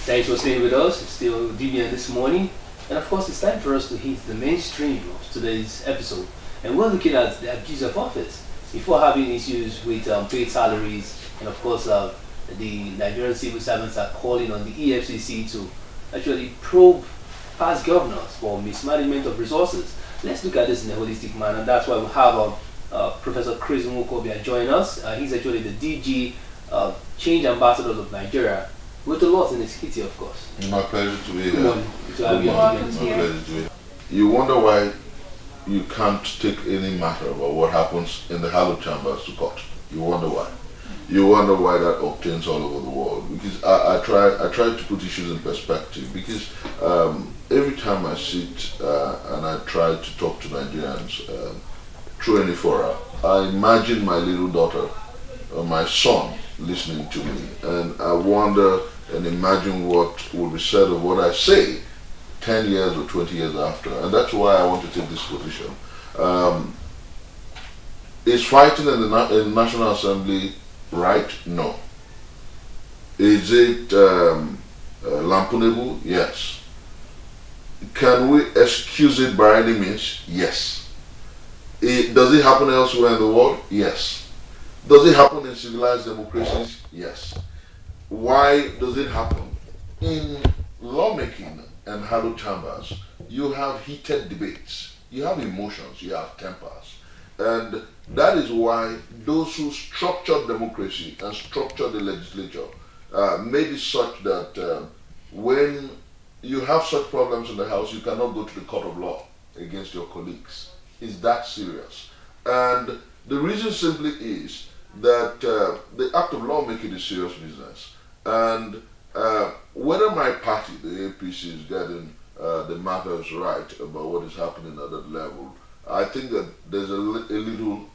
Thanks for staying with us. It's still DBN This Morning. And of course, it's time for us to hit the mainstream of today's episode. And we're looking at the abuse of office. Before having issues with paid salaries, and of course, the Nigerian civil servants are calling on the EFCC to actually probe past governors for mismanagement of resources. Let's look at this in a holistic manner, and that's why we have Professor Chris Nwaokobia join us. He's actually the DG Change Ambassadors of Nigeria, with a lot in his kitty, of course. My pleasure to be here. Good morning. My pleasure to be here. You wonder why you can't take any matter about what happens in the hallowed chambers to court. You wonder why. You wonder why that obtains all over the world. Because I try to put issues in perspective. Because every time I sit and I try to talk to Nigerians through any fora, I imagine my little daughter or my son listening to me, and I wonder and imagine what will be said of what I say 10 years or 20 years after. And that's why I want to take this position. Is fighting in the National Assembly right? No. Is it lampoonable? Yes. Can we excuse it by any means? Yes. Does it happen elsewhere in the world? Yes. Does it happen in civilized democracies? Yes. Why does it happen? In lawmaking and hallowed chambers, you have heated debates, you have emotions, you have tempers. And that is why those who structured democracy and structured the legislature made it such that when you have such problems in the House, you cannot go to the court of law against your colleagues. It's that serious. And the reason simply is that the act of lawmaking is serious business. And whether my party, the APC, is getting the matters right about what is happening at that level, I think that there's a little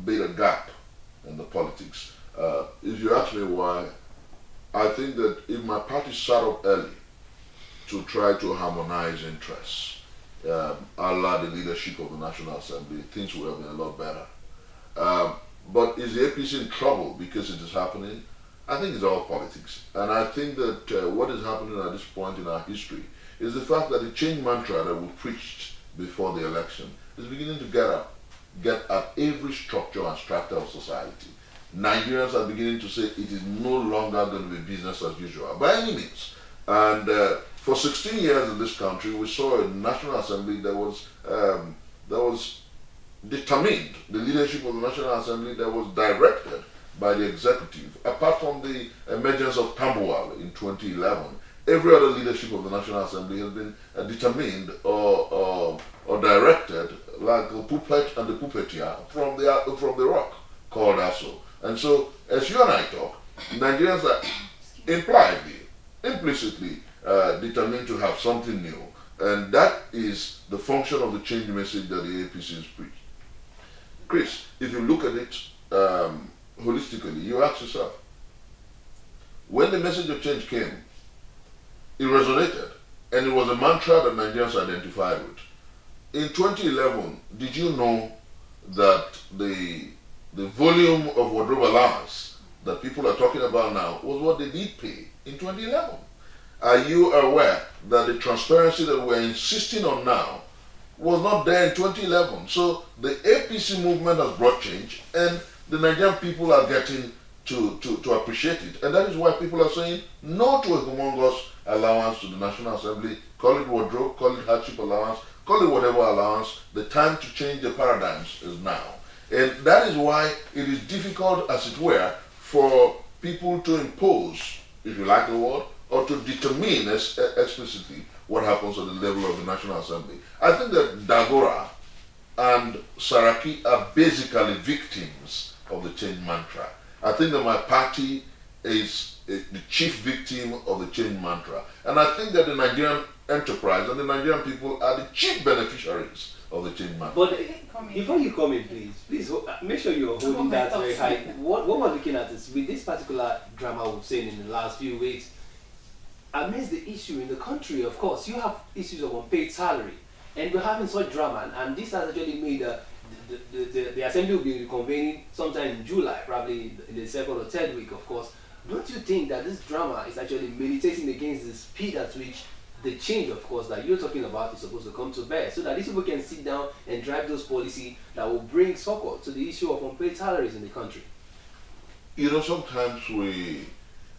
bit of gap in the politics. If you ask me why, I think that if my party sat up early to try to harmonize interests, a la the leadership of the National Assembly, things would have been a lot better. But is the APC in trouble because it is happening? I think it's all politics. And I think that what is happening at this point in our history is the fact that the change mantra that we preached before the election is beginning to get at every structure and strata of society. Nigerians are beginning to say it is no longer going to be business as usual, by any means. And for 16 years in this country, we saw a National Assembly that was determined, the leadership of the National Assembly that was directed by the executive. Apart from the emergence of Tambuwal in 2011, every other leadership of the National Assembly has been determined or directed like the puppet and the puppeteer from the rock called ASO. And so, as you and I talk, Nigerians are implicitly determined to have something new. And that is the function of the change message that the APC is preaching. Chris, if you look at it holistically, you ask yourself, when the message of change came, it resonated, and it was a mantra that Nigerians identified with. In 2011, did you know that the volume of wardrobe allowance that people are talking about now was what they did pay in 2011? Are you aware that the transparency that we're insisting on now was not there in 2011? So the APC movement has brought change, and the Nigerian people are getting to appreciate it. And that is why people are saying no to a humongous allowance to the National Assembly. Call it wardrobe, call it hardship allowance, call it whatever allowance. The time to change the paradigms is now. And that is why it is difficult, as it were, for people to impose, if you like the word, or to determine explicitly what happens at the level of the National Assembly. I think that Dagora and Saraki are basically victims of the change mantra. I think that my party is the chief victim of the change mantra. And I think that the Nigerian enterprise and the Nigerian people are the chief beneficiaries of the change mantra. But before you come in, please make sure you're holding that very high. What we're looking at is with this particular drama we've seen in the last few weeks, amidst the issue in the country, of course, you have issues of unpaid salary. And we're having such drama, and this has actually made the assembly will be reconvening sometime in July, probably in the second or third week, of course. Don't you think that this drama is actually militating against the speed at which the change, of course, that you're talking about is supposed to come to bear, so that these people can sit down and drive those policies that will bring support to the issue of unpaid salaries in the country? Sometimes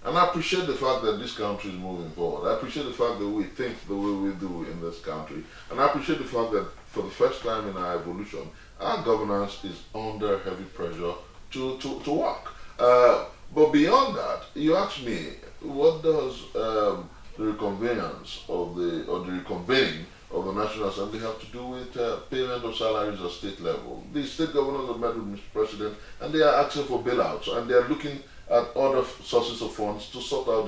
and I appreciate the fact that this country is moving forward. I appreciate the fact that we think the way we do in this country. And I appreciate the fact that for the first time in our evolution, our governance is under heavy pressure to work. But beyond that, you ask me, what does the reconvenance of the reconvening of the National Assembly have to do with payment of salaries at state level? The state governors have met with Mr. President and they are asking for bailouts and they are looking at other sources of funds to sort out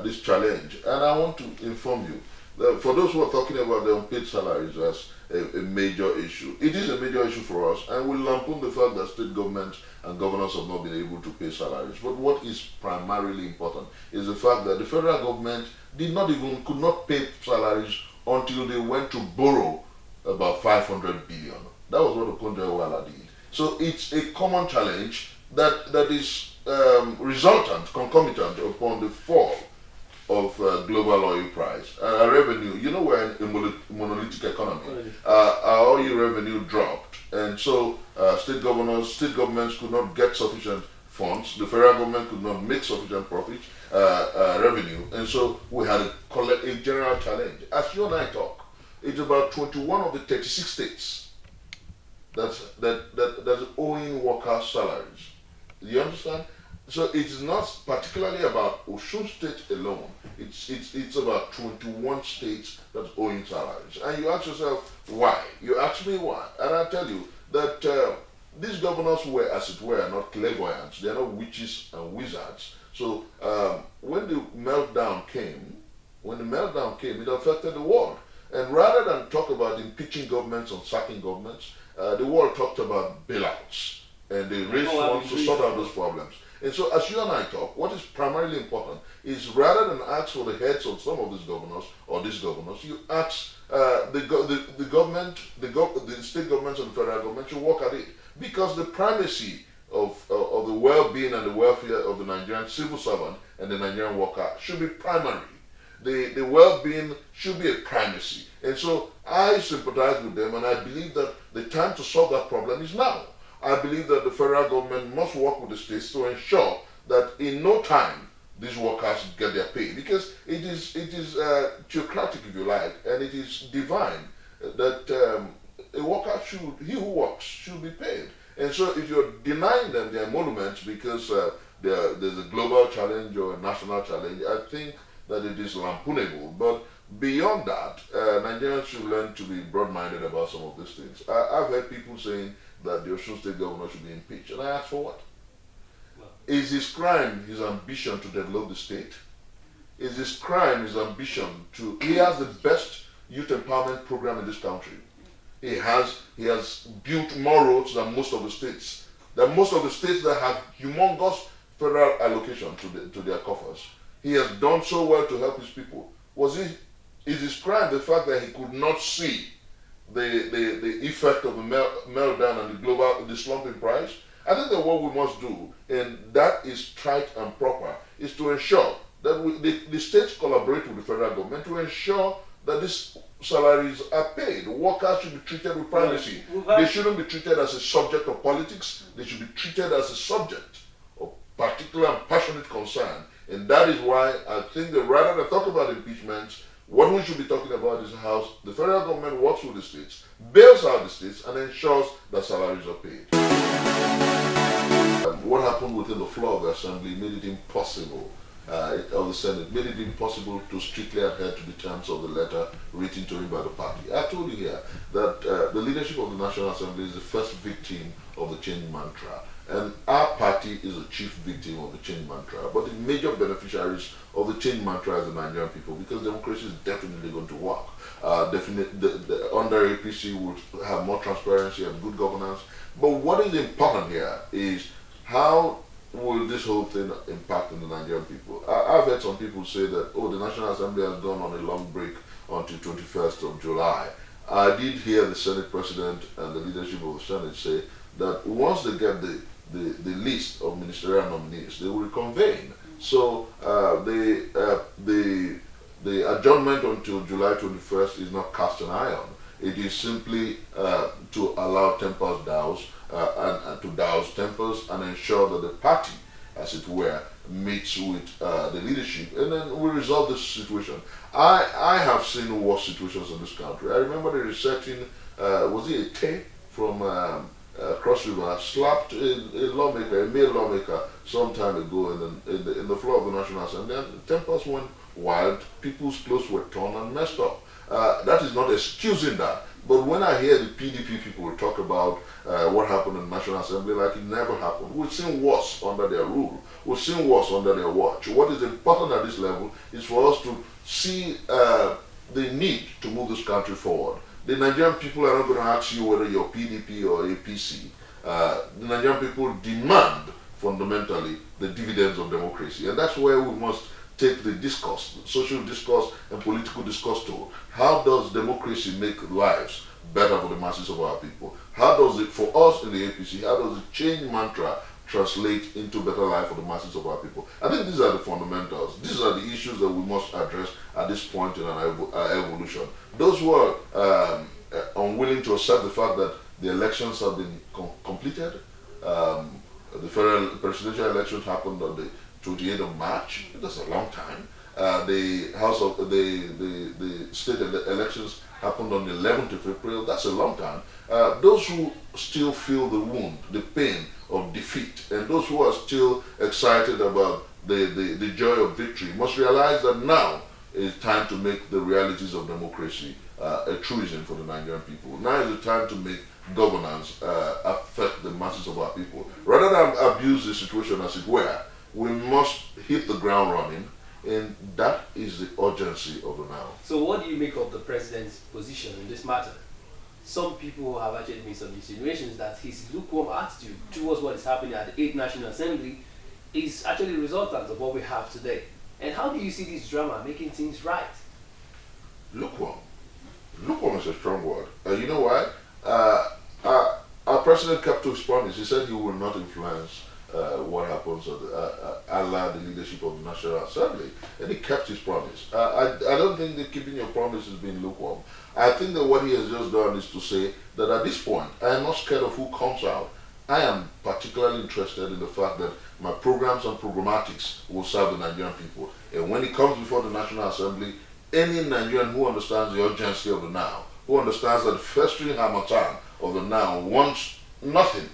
this challenge. And I want to inform you that for those who are talking about the unpaid salaries as a major issue, it is a major issue for us, and we lampoon the fact that state governments and governors have not been able to pay salaries. But what is primarily important is the fact that the federal government could not pay salaries until they went to borrow about 500 billion. That was what Okonjo-Iweala did. So it's a common challenge that is resultant, concomitant upon the fall of global oil price. Our revenue, we're in a monolithic economy. Our oil revenue dropped, and so state governments could not get sufficient funds. The federal government could not make sufficient profit, revenue, and so we had a general challenge. As you and I talk, it's about 21 of the 36 states that's owing workers' salaries. You understand? So it's not particularly about Osun State alone. It's about 21 states that's owing salaries. And you ask yourself, why? You ask me why. And I tell you that these governors were, as it were, not clairvoyants. They're not witches and wizards. So when the meltdown came, it affected the world. And rather than talk about impeaching governments or sacking governments, the world talked about bailouts. And they raised funds to sort out those problems. And so as you and I talk, what is primarily important is rather than ask for the heads of some of these governors, you ask the government, the state governments and the federal government to work at it. Because the primacy of the well-being and the welfare of the Nigerian civil servant and the Nigerian worker should be primary. The well-being should be a primacy. And so I sympathize with them, and I believe that the time to solve that problem is now. I believe that the federal government must work with the states to ensure that in no time these workers get their pay, because it is theocratic, if you like, and it is divine that a worker he who works should be paid. And so if you're denying them their emoluments because there's a global challenge or a national challenge, I think that it is lampoonable. But beyond that, Nigerians should learn to be broad-minded about some of these things. I've heard people saying that the Osun State governor should be impeached. And I ask, for what? Is his crime his ambition to develop the state? Is his crime his ambition he has the best youth empowerment program in this country. He has built more roads than most of the states. Most of the states that have humongous federal allocation to their coffers. He has done so well to help his people. Is his crime the fact that he could not see the effect of the meltdown and the slumping price? I think that what we must do, and that is trite and proper, is to ensure that the states collaborate with the federal government to ensure that these salaries are paid. Workers should be treated with primacy. They shouldn't be treated as a subject of politics. They should be treated as a subject of particular and passionate concern. And that is why I think that rather than talk about impeachments, what we should be talking about is how the federal government works with the states, bails out the states, and ensures that salaries are paid. What happened within the floor of the Assembly made it impossible, of the Senate, made it impossible to strictly adhere to the terms of the letter written to him by the party. I told you here that the leadership of the National Assembly is the first victim of the change mantra. And our party is the chief victim of the change mantra. But the major beneficiaries of the change mantra is the Nigerian people, because democracy is definitely going to work. Under APC, we'll have more transparency and good governance. But what is important here is how will this whole thing impact on the Nigerian people? I've heard some people say that, the National Assembly has gone on a long break until 21st of July. I did hear the Senate President and the leadership of the Senate say that once they get the list of ministerial nominees, they will reconvene. So the adjournment until July 21st is not cast in iron. It is simply to allow tempers douse and to douse tempers and ensure that the party, as it were, meets with the leadership, and then we resolve this situation. I have seen worse situations in this country. I remember the researching, was it a tape from Cross River, slapped a lawmaker, a male lawmaker, some time ago in the floor of the National Assembly, and tempers went wild, people's clothes were torn and messed up. That is not excusing that. But when I hear the PDP people talk about what happened in the National Assembly like it never happened, we've seen worse under their rule. We've seen worse under their watch. What is important at this level is for us to see the need to move this country forward. The Nigerian people are not going to ask you whether you're PDP or APC. The Nigerian people demand fundamentally the dividends of democracy, and that's where we must take the discourse, social discourse and political discourse to. How does democracy make lives better for the masses of our people? How does it, for us in the APC, how does the change mantra translate into better life for the masses of our people? I think these are the fundamentals. These are the issues that we must address at this point in our evolution. Those who are unwilling to accept the fact that the elections have been completed, the federal presidential elections happened on the 28th of March. That's a long time. The House of the state elections happened on the 11th of April. That's a long time. Those who still feel the wound, the pain of defeat, and those who are still excited about the joy of victory must realize that now is time to make the realities of democracy a truism for the Nigerian people. Now is the time to make governance affect the masses of our people. Rather than abuse the situation as it were, we must hit the ground running, and that is the urgency of the now. So what do you make of the president's position in this matter? Some people have actually made some insinuations that his lukewarm attitude towards what is happening at the 8th National Assembly is actually a resultant of what we have today. And how do you see this drama making things right? Lukewarm. Lukewarm is a strong word. You know why? Our president kept to his promise. He said he will not influence what happens under the leadership of the National Assembly, and he kept his promise. I don't think that keeping your promise has been lukewarm. I think that what he has just done is to say that at this point, I am not scared of who comes out. I am particularly interested in the fact that my programs and programmatics will serve the Nigerian people. And when it comes before the National Assembly, any Nigerian who understands the urgency of the now, who understands that the festering harmattan of the now wants nothing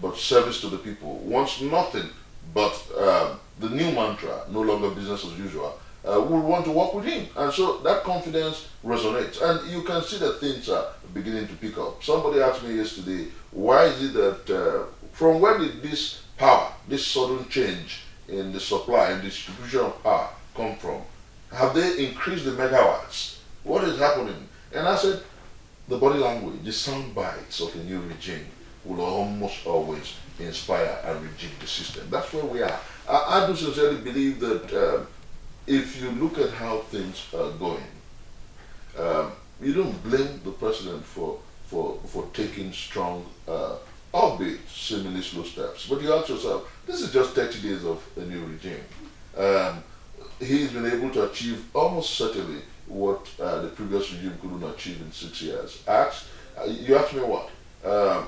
but service to the people, wants nothing but the new mantra, no longer business as usual, will want to work with him. And so that confidence resonates. And you can see that things are beginning to pick up. Somebody asked me yesterday, why is it that, from where did this power, this sudden change in the supply and distribution of power come from? Have they increased the megawatts? What is happening? And I said, the body language, the sound bites of a new regime will almost always inspire and rejig the system. That's where we are. I do sincerely believe that if you look at how things are going, you don't blame the president for taking strong, albeit seemingly slow steps. But you ask yourself, this is just 30 days of a new regime. He's been able to achieve almost certainly what the previous regime couldn't achieve in 6 years. You ask me what?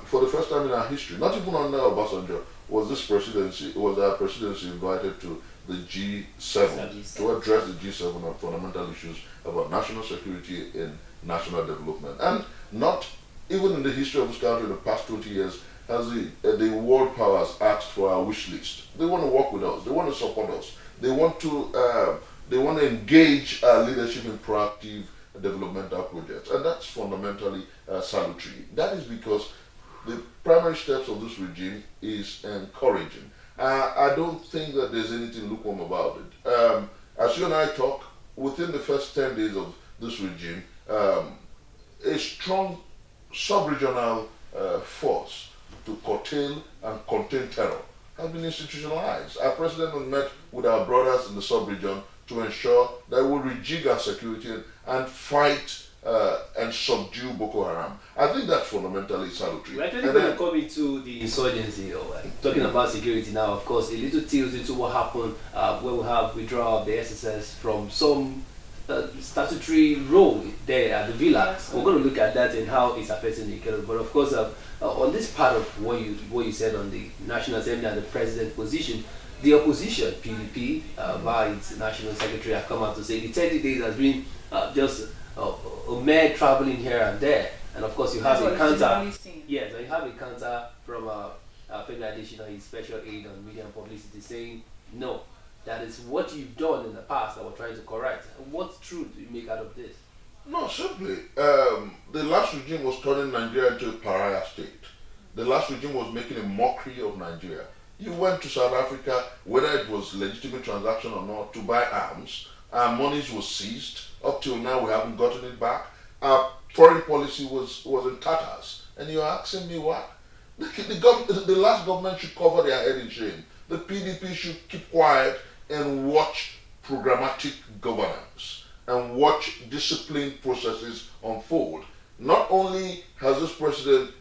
For the first time in our history, not even under Obasanjo, was our presidency invited to the G7 to address the G7 on fundamental issues about national security and national development. And not even in the history of this country in the past 20 years has the world powers asked for our wish list. They want to work with us. They want to support us. They want to engage our leadership in proactive developmental projects, and that's fundamentally salutary. That is because the primary steps of this regime is encouraging. I don't think that there's anything lukewarm about it. As you and I talk, within the first 10 days of this regime, a strong sub-regional force to curtail and contain terror has been institutionalized. Our president has met with our brothers in the sub-region to ensure that we rejig our security and fight and subdue Boko Haram. I think that's fundamentally salutary. We're actually going to come into the insurgency, talking about security now. Of course, a little tilts into what happened when we have withdrawal of the SSS from some statutory role there at the villa. Yes, we're going to look at that and how it's affecting the economy. But of course, on this part of what you said on the National Assembly and the president position, the opposition, PDP, by its national secretary, have come out to say the 30 days has been just a mere traveling here and there. And of course, you have a counter. Yes, you have a counter from Federal Additional Special Aid on Media and Publicity saying, no, that is what you've done in the past that we're trying to correct. What truth do you make out of this? No, simply, the last regime was turning Nigeria into a pariah state. The last regime was making a mockery of Nigeria. You went to South Africa, whether it was legitimate transaction or not, to buy arms. Our monies was seized. Up till now, we haven't gotten it back. Our foreign policy was in tatters. And you're asking me what? The last government should cover their head in shame. The PDP should keep quiet and watch programmatic governance and watch disciplined processes unfold. Not only has this president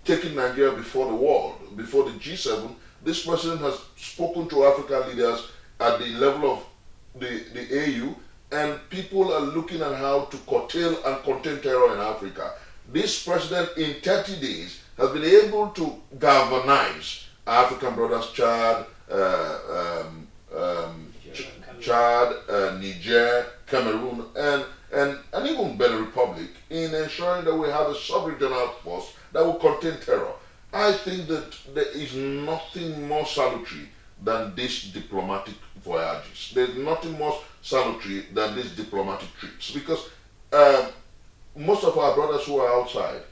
taken Nigeria before the world, before the G7, this president has spoken to African leaders at the level of the AU, and people are looking at how to curtail and contain terror in Africa. This president in 30 days has been able to galvanize African brothers, Chad, Niger, Cameroon, and even Benin Republic in ensuring that we have a sub-regional force that will contain terror. I think that there is nothing more salutary than these diplomatic voyages. There's nothing more salutary than these diplomatic trips, because most of our brothers who are outside,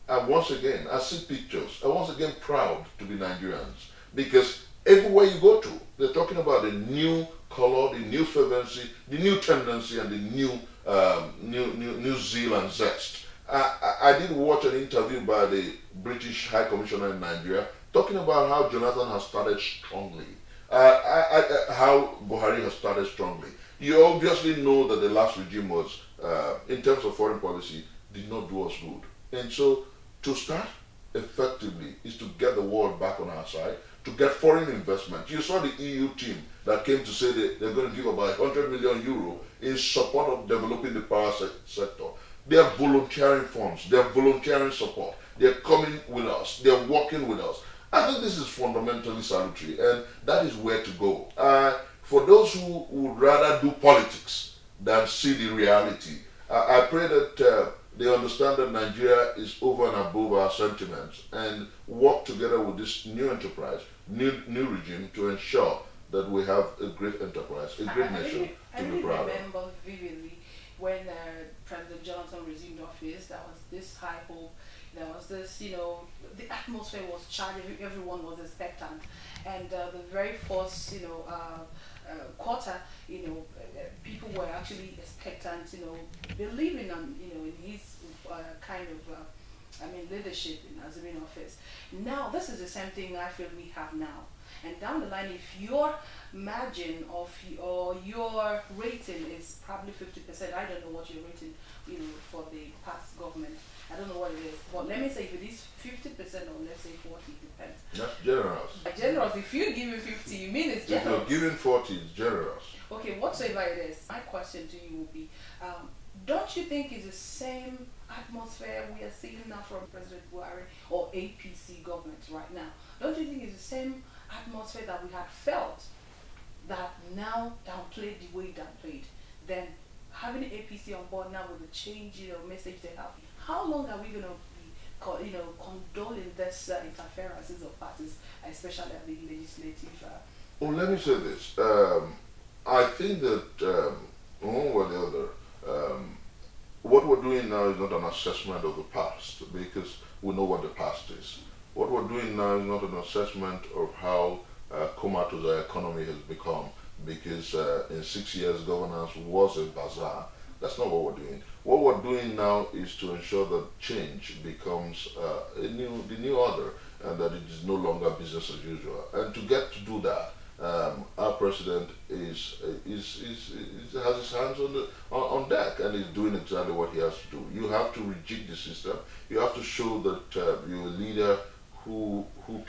and once again, I see pictures, are once again proud to be Nigerians, because everywhere you go to, they're talking about the new color, the new fervency, the new tendency, and the new zeal and zest. I did watch an interview by the British High Commissioner in Nigeria talking about how Jonathan has started strongly, how Buhari has started strongly. You obviously know that the last regime was, in terms of foreign policy, did not do us good. And so to start effectively is to get the world back on our side, to get foreign investment. You saw the EU team that came to say that they're going to give about 100 million euro in support of developing the power sector. They are volunteering funds, they are volunteering support, they are coming with us, they are working with us. I think this is fundamentally salutary, and that is where to go. For those who would rather do politics than see the reality, I pray that they understand that Nigeria is over and above our sentiments and work together with this new enterprise, new regime, to ensure that we have a great enterprise, a great nation to be proud of. I remember vividly when President Jonathan resumed office, there was this high hope, there was this, the atmosphere was charged, everyone was expectant. And the very first, quarter, people were actually expectant, believing on, in his kind of, leadership as in office. Now, this is the same thing I feel we have now. And down the line, if your margin of your rating is probably 50%, I don't know what your rating, for the past government. I don't know what it is. But let me say, if it is 50% or let's say 40, depends. That's generous. Generous. If you give it 50, you mean it's generous. If you're giving 40, it's generous. Okay, whatsoever it is, my question to you will be, don't you think it's the same atmosphere we are seeing now from President Buhari or APC government right now? Don't you think it's the same atmosphere that we had felt that now downplayed the way downplayed? Then having the APC on board now with the change, message they have, how long are we going to be, condoling this interferences of parties, especially at the legislative? Well, let me say this. I think that one way or the other, what we're doing now is not an assessment of the past, because we know what the past is. What we're doing now is not an assessment of how comatose our economy has become, because in 6 years governance was a bazaar. That's not what we're doing. What we're doing now is to ensure that change becomes the new order, and that it is no longer business as usual. And to get to do that, our president has his hands on deck and is doing exactly what he has to do. You have to rejig the system. You have to show that you're a leader who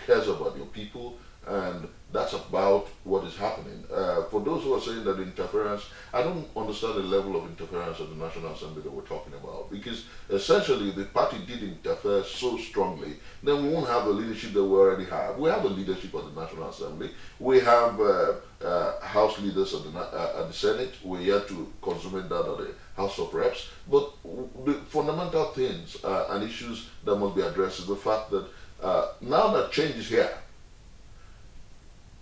cares about your people, and that's about what is happening. For those who are saying that interference, I don't understand the level of interference of the National Assembly that we're talking about, because essentially the party did interfere so strongly, then we won't have the leadership that we already have. We have the leadership of the National Assembly. We have House leaders at the Senate. We're here to consummate that at the House of Reps. But the fundamental things and issues that must be addressed is the fact that now that change is here,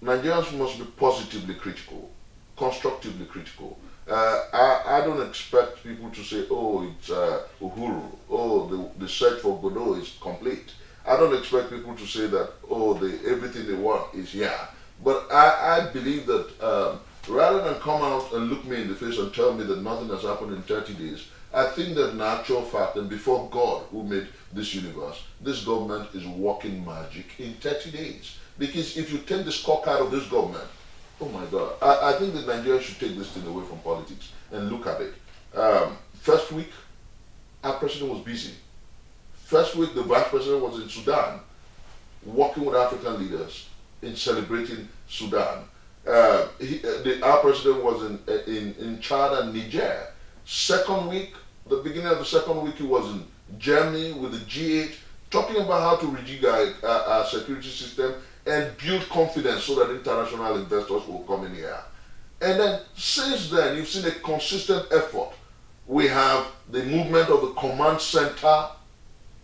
Nigerians must be positively critical, constructively critical. I don't expect people to say, oh, it's Uhuru, oh, the search for Godot is complete. I don't expect people to say that, oh, everything they want is here. But I believe that rather than come out and look me in the face and tell me that nothing has happened in 30 days, I think that in actual fact, and before God who made this universe, this government is working magic in 30 days. Because if you take the scorecard of this government, oh my God, I think that Nigeria should take this thing away from politics and look at it. First week, our president was busy. First week, the vice president was in Sudan, working with African leaders in celebrating Sudan. Our president was in Chad and Niger. Second week, the beginning of the second week, he was in Germany with the G8, talking about how to rejig our security system and build confidence so that international investors will come in here. And then since then, you've seen a consistent effort. We have the movement of the command center,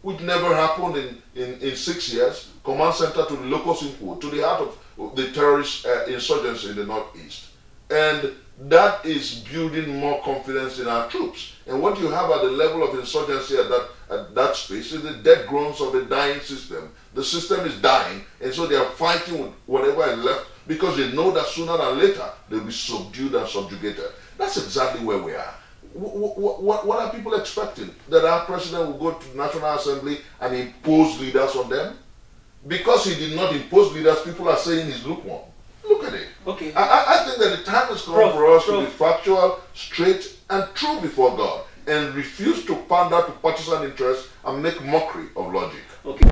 which never happened in 6 years. Command center to the locus input, to the heart of the terrorist insurgency in the northeast. And that is building more confidence in our troops. And what you have at the level of insurgency at that space is the dead groans of a dying system. The system is dying, and so they are fighting with whatever is left because they know that sooner than later they'll be subdued and subjugated. That's exactly where we are. What are people expecting? That our president will go to the National Assembly and impose leaders on them? Because he did not impose leaders, people are saying he's lukewarm. Look at it. Okay. I think that the time has come for us to be factual, straight, and true before God, and refuse to pander to partisan interests and make mockery of logic. Okay.